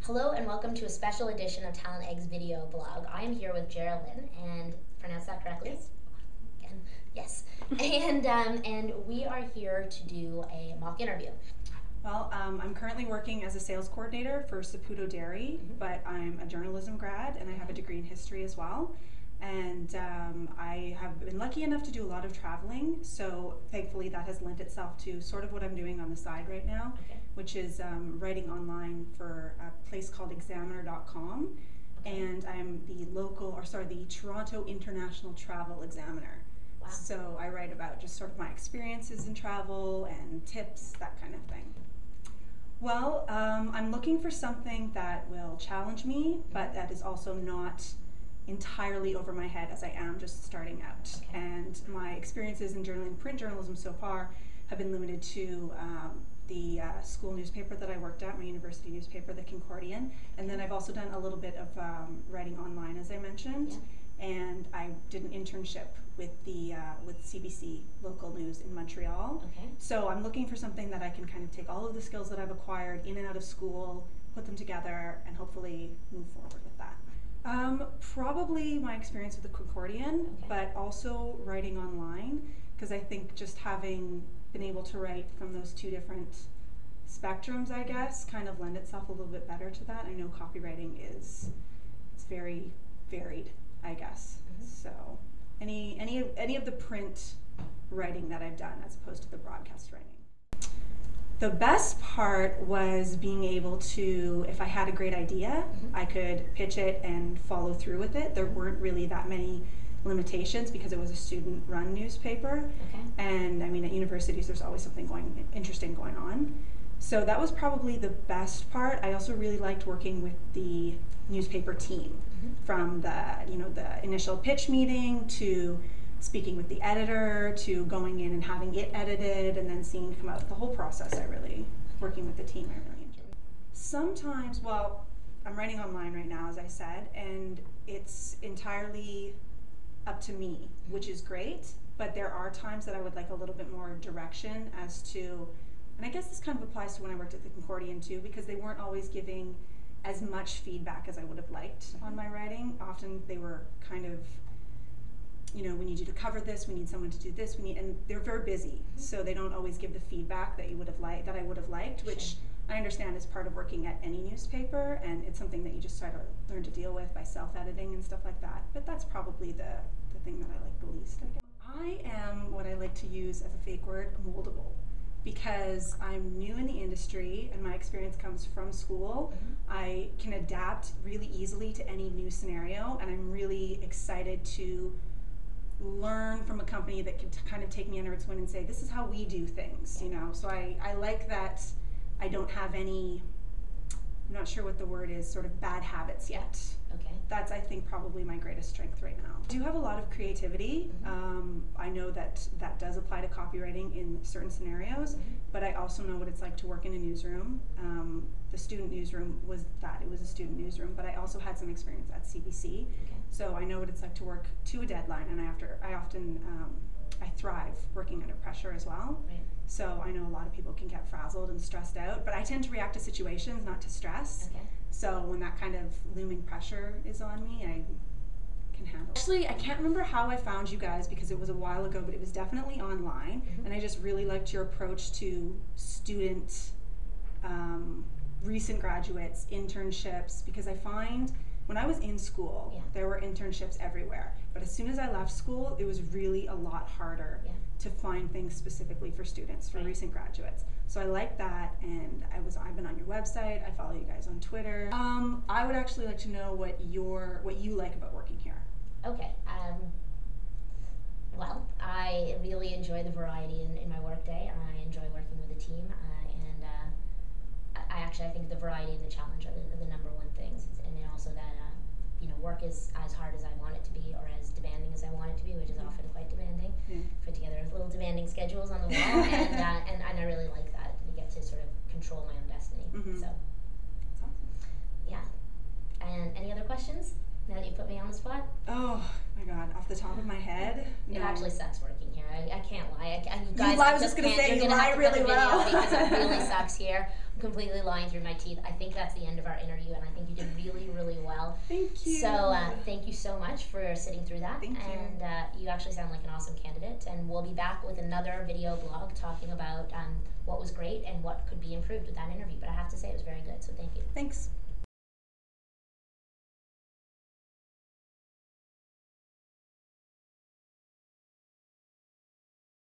Hello and welcome to a special edition of Talent Egg's video blog. I am here with Jerilyn, and pronounce that correctly? Yes. Again, yes. And we are here to do a mock interview. Well, I'm currently working as a sales coordinator for Saputo Dairy, but I'm a journalism grad and I have a degree in history as well. And I have been lucky enough to do a lot of traveling, so thankfully that has lent itself to sort of what I'm doing on the side right now, which is writing online for a place called examiner.com, and I'm the the Toronto International Travel Examiner. Wow. So I write about just sort of my experiences in travel and tips, that kind of thing. Well, I'm looking for something that will challenge me, but that is also not entirely over my head, as I am just starting out. And my experiences in print journalism so far have been limited to the school newspaper that I worked at, my university newspaper, the Concordian. And then I've also done a little bit of writing online, as I mentioned. And I did an internship with the with CBC local news in Montreal. So I'm looking for something that I can kind of take all of the skills that I've acquired in and out of school, put them together, and hopefully move forward with that. Probably my experience with the Concordian, but also writing online, because I think just having been able to write from those two different spectrums, I guess, kind of lend itself a little bit better to that. I know copywriting it's very varied, I guess. So any of the print writing that I've done as opposed to the broadcast writing. The best part was being able to, if I had a great idea, I could pitch it and follow through with it. There weren't really that many limitations because it was a student-run newspaper. And I mean, at universities, there's always something interesting going on. So that was probably the best part. I also really liked working with the newspaper team, from the initial pitch meeting to speaking with the editor to going in and having it edited and then seeing it come out. The whole process, working with the team, I really enjoyed. Sometimes, well, I'm writing online right now, as I said, and it's entirely up to me, which is great, but there are times that I would like a little bit more direction as to, and I guess this kind of applies to when I worked at the Concordian too, because they weren't always giving as much feedback as I would have liked on my writing. Often they were kind of, we need you to cover this, we need someone to do this, and they're very busy, so they don't always give the feedback that I would have liked, which I understand is part of working at any newspaper, and it's something that you just try to learn to deal with by self-editing and stuff like that. But that's probably the thing that I like the least, I guess. I am what I like to use as a fake word, moldable, because I'm new in the industry and my experience comes from school. I can adapt really easily to any new scenario, and I'm really excited to learn from a company that can kind of take me under its wing and say, this is how we do things, So I like that I don't have any, I'm not sure what the word is, sort of bad habits yet. That's, I think, probably my greatest strength right now. I do have a lot of creativity. I know that does apply to copywriting in certain scenarios, but I also know what it's like to work in a newsroom. The student newsroom was that, it was a student newsroom, but I also had some experience at CBC. So I know what it's like to work to a deadline, and I thrive working under pressure as well. So I know a lot of people can get frazzled and stressed out, but I tend to react to situations, not to stress. So when that kind of looming pressure is on me, I can handle it. Actually, I can't remember how I found you guys because it was a while ago, but it was definitely online, and I just really liked your approach to student, recent graduates, internships, because I find when I was in school, there were internships everywhere. But as soon as I left school, it was really a lot harder to find things specifically for students, for recent graduates. So I like that, and I've been on your website. I follow you guys on Twitter. I would actually like to know what you like about working here. Well, I really enjoy the variety in my workday. I enjoy working with a team, and I think the variety and the challenge are the number one things, and then also that work is as hard as I want it to be, or as demanding as I want it to be, which is often quite demanding. Put together little demanding schedules on the wall, and I really like that. You get to sort of control my own destiny. So, that's awesome. Yeah. And any other questions? Now that you put me on the spot? Oh my God, off the top of my head, It actually sucks working here. I can't lie. You You guys, lie, I I was just just gonna can't. say, You're you gonna lie have to really put the video well. because it really sucks here. I'm completely lying through my teeth. I think that's the end of our interview, and I think you did really, really well. Thank you. So thank you so much for sitting through that. Thank you. And you actually sound like an awesome candidate. And we'll be back with another video blog talking about what was great and what could be improved with that interview. But I have to say it was very good. So thank you. Thanks.